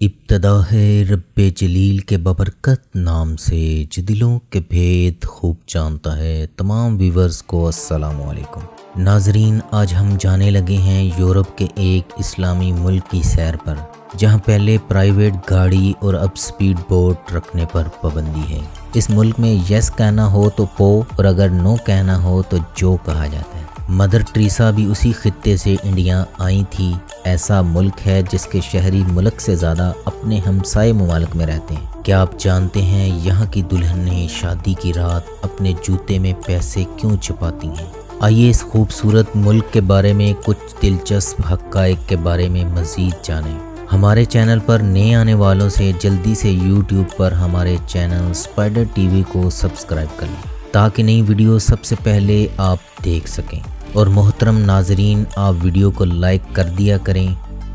ابتدا ہے رب جلیل کے ببرکت نام سے جو دلوں کے بھید خوب جانتا ہے۔ تمام ویورز کو السلام علیکم۔ ناظرین، آج ہم جانے لگے ہیں یورپ کے ایک اسلامی ملک کی سیر پر، جہاں پہلے پرائیویٹ گاڑی اور اب سپیڈ بوٹ رکھنے پر پابندی ہے۔ اس ملک میں یس کہنا ہو تو پو اور اگر نو کہنا ہو تو جو کہا جاتا ہے۔ مدر ٹریسا بھی اسی خطے سے انڈیا آئی تھی۔ ایسا ملک ہے جس کے شہری ملک سے زیادہ اپنے ہمسائے ممالک میں رہتے ہیں۔ کیا آپ جانتے ہیں یہاں کی دلہنیں شادی کی رات اپنے جوتے میں پیسے کیوں چھپاتی ہیں؟ آئیے اس خوبصورت ملک کے بارے میں کچھ دلچسپ حقائق کے بارے میں مزید جانیں۔ ہمارے چینل پر نئے آنے والوں سے جلدی سے یوٹیوب پر ہمارے چینل اسپائڈر ٹی وی کو سبسکرائب کر لیں تاکہ نئی ویڈیو سب سے پہلے آپ دیکھ سکیں۔ اور محترم ناظرین، آپ ویڈیو کو لائک کر دیا کریں۔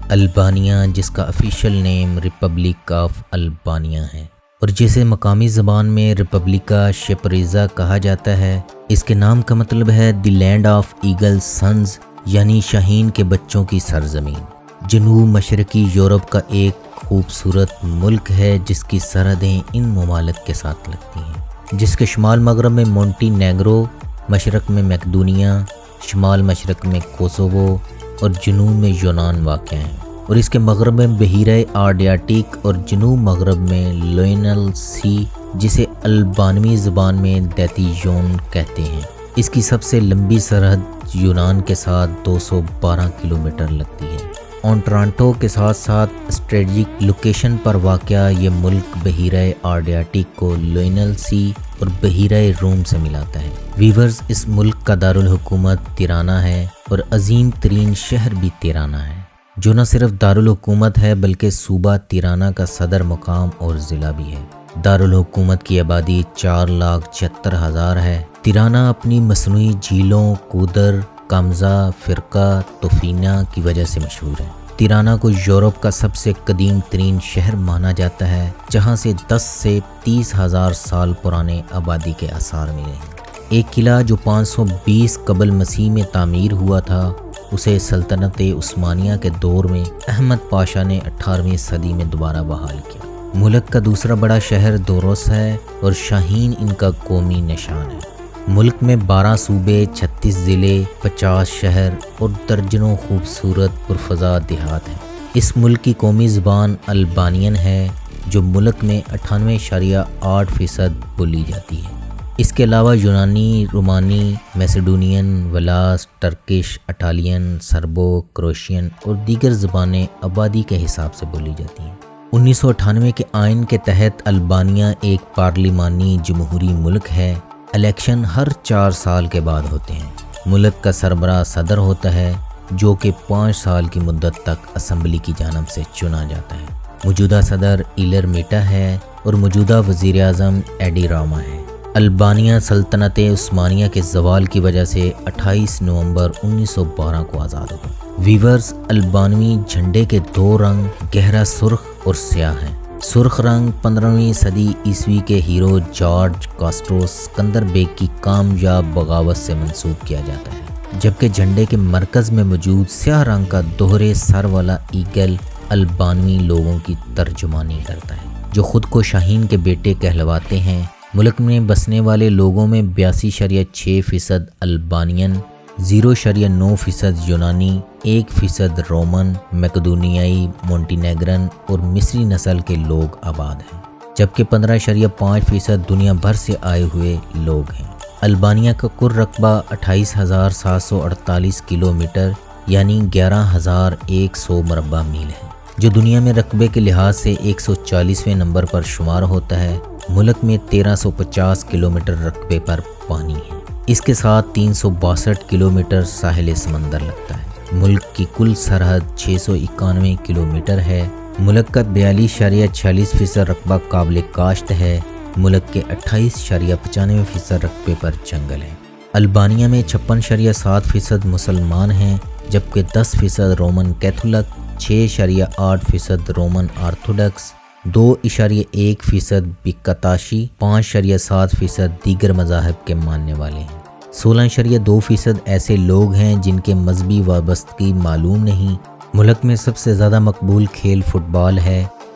البانیہ، جس کا official name republic of Albania ہے اور جسے مقامی زبان میں ریپبلیکا شپریزا کہا جاتا ہے، اس کے نام کا مطلب ہے the land of eagle sons, یعنی شاہین کے بچوں کی سرزمین۔ جنوب مشرقی یورپ کا ایک خوبصورت ملک ہے جس کی سرحدیں ان ممالک کے ساتھ لگتی ہیں، جس کے شمال مغرب میں مونٹی نیگرو، مشرق میں میکڈونیا، شمال مشرق میں کوسوو اور جنوب میں یونان واقع ہیں، اور اس کے مغرب میں بحیرہ آڈریاٹک اور جنوب مغرب میں لوئنل سی، جسے البانوی زبان میں دیتیون کہتے ہیں۔ اس کی سب سے لمبی سرحد یونان کے ساتھ 212 کلومیٹر لگتی ہے۔ اونٹرانٹو کے ساتھ ساتھ اسٹریٹجک لوکیشن پر واقع یہ ملک بحیرہ آڈریاٹک کو لوئنل سی اور بحیرہ روم سے ملاتا ہے۔ ویورز، اس ملک کا دارالحکومت تیرانہ ہے اور عظیم ترین شہر بھی تیرانہ ہے، جو نہ صرف دارالحکومت ہے بلکہ صوبہ تیرانہ کا صدر مقام اور ضلع بھی ہے۔ دارالحکومت کی آبادی 4,76,000 ہے۔ تیرانہ اپنی مصنوعی جھیلوں کودر، کامزا، فرقہ، توفینا کی وجہ سے مشہور ہے۔ تیرانہ کو یورپ کا سب سے قدیم ترین شہر مانا جاتا ہے، جہاں سے 10 سے 30,000 سال پرانے آبادی کے آثار ملے ہیں۔ ایک قلعہ جو 520 قبل مسیح میں تعمیر ہوا تھا، اسے سلطنت عثمانیہ کے دور میں احمد پاشا نے 18ویں صدی میں دوبارہ بحال کیا۔ ملک کا دوسرا بڑا شہر دوروس ہے اور شاہین ان کا قومی نشان ہے۔ ملک میں 12 صوبے، 36 ضلع، 50 شہر اور درجنوں خوبصورت پرفضا دیہات ہیں۔ اس ملک کی قومی زبان البانین ہے، جو ملک میں 98.8% بولی جاتی ہے۔ اس کے علاوہ یونانی، رومانی، میسیڈونین، ولاس، ٹرکش، اٹالین، سربو، کروشین اور دیگر زبانیں آبادی کے حساب سے بولی جاتی ہیں۔ 1998 کے آئین کے تحت البانیہ ایک پارلیمانی جمہوری ملک ہے۔ الیکشن ہر 4 سال کے بعد ہوتے ہیں۔ ملک کا سربراہ صدر ہوتا ہے، جو کہ 5 سال کی مدت تک اسمبلی کی جانب سے چنا جاتا ہے۔ موجودہ صدر ایلر میٹا ہے اور موجودہ وزیر اعظم ایڈی راما ہے۔ البانیہ سلطنت عثمانیہ کے زوال کی وجہ سے 28 نومبر 1912 کو آزاد ہوا۔ ویورز، البانوی جھنڈے کے 2 رنگ گہرا سرخ اور سیاہ ہیں۔ سرخ رنگ 15ویں صدی عیسوی کے ہیرو جارج کاسٹرو سکندر بیگ کی کامیاب بغاوت سے منسوب کیا جاتا ہے، جبکہ جھنڈے کے مرکز میں موجود سیاہ رنگ کا دوہرے سر والا ایگل البانوی لوگوں کی ترجمانی کرتا ہے، جو خود کو شاہین کے بیٹے کہلواتے ہیں۔ ملک میں بسنے والے لوگوں میں 82.6% البانین، 0.9% یونانی، 1% رومن، میکڈونیائی، مونٹینیگرن اور مصری نسل کے لوگ آباد ہیں، جبکہ 15.5% دنیا بھر سے آئے ہوئے لوگ ہیں۔ البانیہ کا کل رقبہ 28,748 کلومیٹر یعنی 11,100 مربع میل ہے، جو دنیا میں رقبے کے لحاظ سے 140ویں نمبر پر شمار ہوتا ہے۔ ملک میں 1350 کلومیٹر رقبے پر پانی ہے۔ اس کے ساتھ 362 کلومیٹر ساحل سمندر لگتا ہے۔ ملک کی کل سرحد 691 کلومیٹر ہے۔ ملک کا 42.46% رقبہ قابل کاشت ہے۔ ملک کے 28.95% رقبے پر جنگل ہے۔ البانیہ میں 56.7% مسلمان ہیں، جبکہ 10% رومن کیتھولک، 6.8% رومن آرتھوڈکس، 2.1% بکتاشی، 5.7% دیگر مذاہب کے ماننے والے ہیں۔ 16.2% ایسے لوگ ہیں جن کے مذہبی وابستگی معلوم نہیں۔ ملک میں سب سے زیادہ مقبول کھیل فٹ بال ہے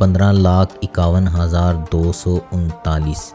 15,51,239,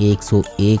101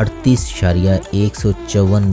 38.154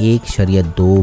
$1.2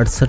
68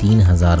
3,000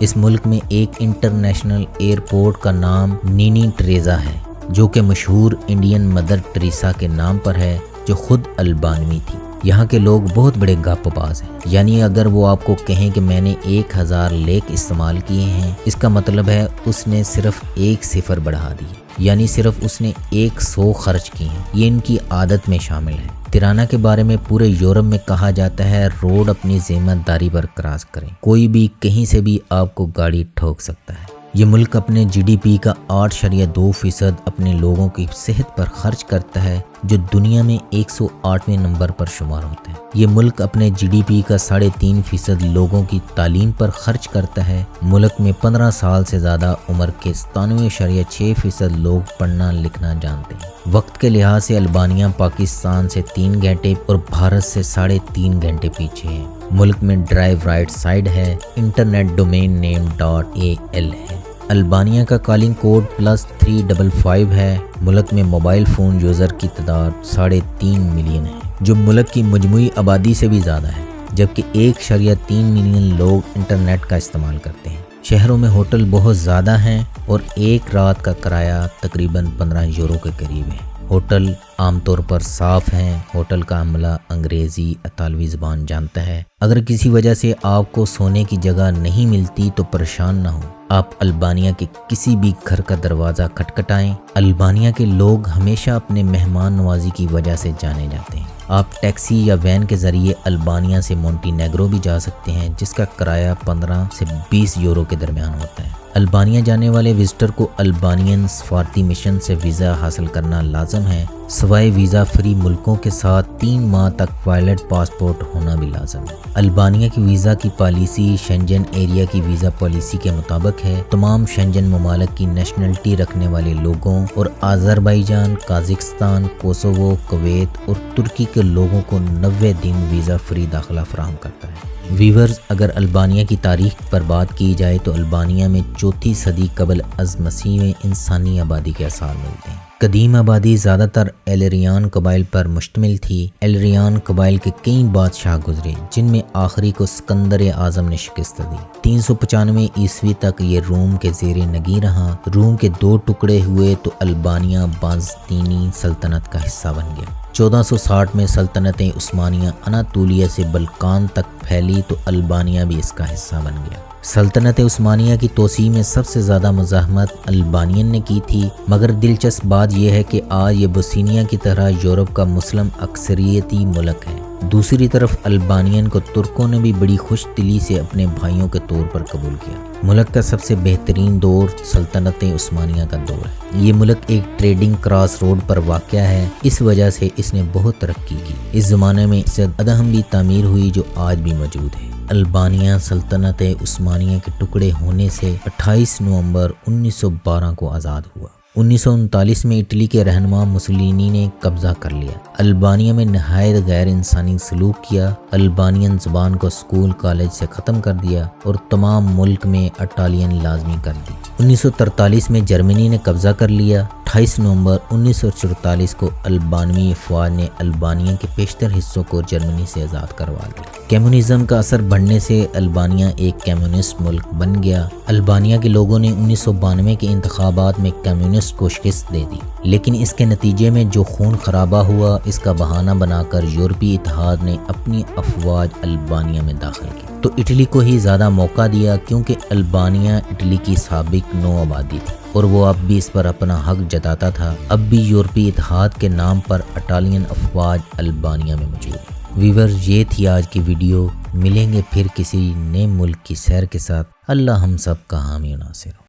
اس ملک میں ایک انٹرنیشنل ایئرپورٹ کا نام نینی ٹریزا ہے جو کہ مشہور انڈین مدر ٹریسا کے نام پر ہے جو خود البانوی تھی۔ یہاں کے لوگ بہت بڑے گپ باز ہیں، یعنی اگر وہ آپ کو کہیں کہ میں نے 1000 لیک استعمال کیے ہیں، اس کا مطلب ہے اس نے صرف 1 صفر بڑھا دی، یعنی صرف اس نے 100 خرچ کی ہیں۔ یہ ان کی عادت میں شامل ہے۔ ترانا کے بارے میں پورے یورپ میں کہا جاتا ہے روڈ اپنی ذمہ داری پر کراس کریں، کوئی بھی کہیں سے بھی آپ کو گاڑی ٹھوک سکتا ہے۔ یہ ملک اپنے جی ڈی پی کا 8.2% اپنے لوگوں کی صحت پر خرچ کرتا ہے جو دنیا میں 108ویں نمبر پر شمار ہوتا ہے۔ یہ ملک اپنے جی ڈی پی کا 3.5% لوگوں کی تعلیم پر خرچ کرتا ہے۔ ملک میں 15 سال سے زیادہ عمر کے 97.6% لوگ پڑھنا لکھنا جانتے ہیں۔ وقت کے لحاظ سے البانیہ پاکستان سے 3 گھنٹے اور بھارت سے 3.5 گھنٹے پیچھے ہے۔ ملک میں ڈرائیو رائٹ سائڈ ہے، انٹرنیٹ ڈومین نیم .al ہے۔ البانیہ کا کالنگ کوڈ +355 ہے۔ ملک میں موبائل فون یوزر کی تعداد 3.5 ملین ہے جو ملک کی مجموعی آبادی سے بھی زیادہ ہے، جبکہ 1.3 ملین لوگ انٹرنیٹ کا استعمال کرتے ہیں۔ شہروں میں ہوٹل بہت زیادہ ہیں اور ایک رات کا کرایہ تقریباً 15 یورو کے قریب ہے۔ ہوٹل عام طور پر صاف ہیں۔ ہوٹل کا عملہ انگریزی اطالوی زبان جانتا ہے۔ اگر کسی وجہ سے آپ کو سونے کی جگہ نہیں ملتی تو پریشان نہ ہو، آپ البانیہ کے کسی بھی گھر کا دروازہ کھٹکھٹائیں۔ البانیہ کے لوگ ہمیشہ اپنے مہمان نوازی کی وجہ سے جانے جاتے ہیں۔ آپ ٹیکسی یا وین کے ذریعے البانیہ سے مونٹی نیگرو بھی جا سکتے ہیں جس کا کرایہ 15 سے 20 یورو کے درمیان ہوتا ہے۔ البانیہ جانے والے وزٹر کو البانین سفارتی مشن سے ویزا حاصل کرنا لازم ہے، سوائے ویزا فری ملکوں کے ساتھ 3 ماہ تک وائلڈ پاسپورٹ ہونا بھی لازم ہے۔ البانیہ کی ویزا کی پالیسی شنجن ایریا کی ویزا پالیسی کے مطابق ہے۔ تمام شنجن ممالک کی نیشنلٹی رکھنے والے لوگوں اور آذربائیجان، قازقستان، کوسوو، کویت اور ترکی کے لوگوں کو 90 دن ویزا فری داخلہ فراہم کرتا ہے۔ ویورز، اگر البانیہ کی تاریخ پر بات کی جائے تو البانیہ میں 4 صدی قبل از مسیح میں انسانی آبادی کے آثار ملتے ہیں۔ قدیم آبادی زیادہ تر ایلرین قبائل پر مشتمل تھی۔ ایلرین قبائل کے کئی بادشاہ گزرے جن میں آخری کو اسکندر اعظم نے شکست دی۔ 395 عیسوی تک یہ روم کے زیر نگیں رہا۔ روم کے 2 ٹکڑے ہوئے تو البانیہ بازنطینی سلطنت کا حصہ بن گیا۔ 1460 میں سلطنت عثمانیہ اناطولیہ سے بلقان تک پھیلی تو البانیہ بھی اس کا حصہ بن گیا۔ سلطنت عثمانیہ کی توسیع میں سب سے زیادہ مزاحمت البانین نے کی تھی، مگر دلچسپ بات یہ ہے کہ آج یہ بوسنیا کی طرح یورپ کا مسلم اکثریتی ملک ہے۔ دوسری طرف البانین کو ترکوں نے بھی بڑی خوش دلی سے اپنے بھائیوں کے طور پر قبول کیا۔ ملک کا سب سے بہترین دور سلطنت عثمانیہ کا دور ہے۔ یہ ملک ایک ٹریڈنگ کراس روڈ پر واقع ہے، اس وجہ سے اس نے بہت ترقی کی۔ اس زمانے میں مسجد ادہم بھی تعمیر ہوئی جو آج بھی موجود ہے۔ البانیہ سلطنت عثمانیہ کے ٹکڑے ہونے سے 28 نومبر 1912 کو آزاد ہوا۔ 1939 میں اٹلی کے رہنما مسولینی نے قبضہ کر لیا۔ البانیہ میں نہایت غیر انسانی سلوک کیا۔ البانین زبان کو اسکول کالج سے ختم کر دیا اور تمام ملک میں اٹالین لازمی کر دی۔ 1943 میں جرمنی نے قبضہ کر لیا۔ 28 نومبر 1944 کو البانوی افواج نے البانیہ کے بیشتر حصوں کو جرمنی سے آزاد کروا دیا۔ کمیونزم کا اثر بڑھنے سے البانیہ ایک کمیونسٹ ملک بن گیا۔ البانیہ کے لوگوں نے 1992 کے انتخابات میں کمیونسٹ کو شکست دے دی، لیکن اس کے نتیجے میں جو خون خرابہ ہوا اس کا بہانہ بنا کر یورپی اتحاد نے اپنی افواج البانیہ میں داخل کی تو اٹلی کو ہی زیادہ موقع دیا، کیونکہ البانیہ اٹلی کی سابق نو آبادی تھی اور وہ اب بھی اس پر اپنا حق جتاتا تھا۔ اب بھی یورپی اتحاد کے نام پر اٹالین افواج البانیہ میں موجود ہے۔ ویور، یہ تھی آج کی ویڈیو۔ ملیں گے پھر کسی نئے ملک کی سیر کے ساتھ۔ اللہ ہم سب کا حامی و ناصر ہو۔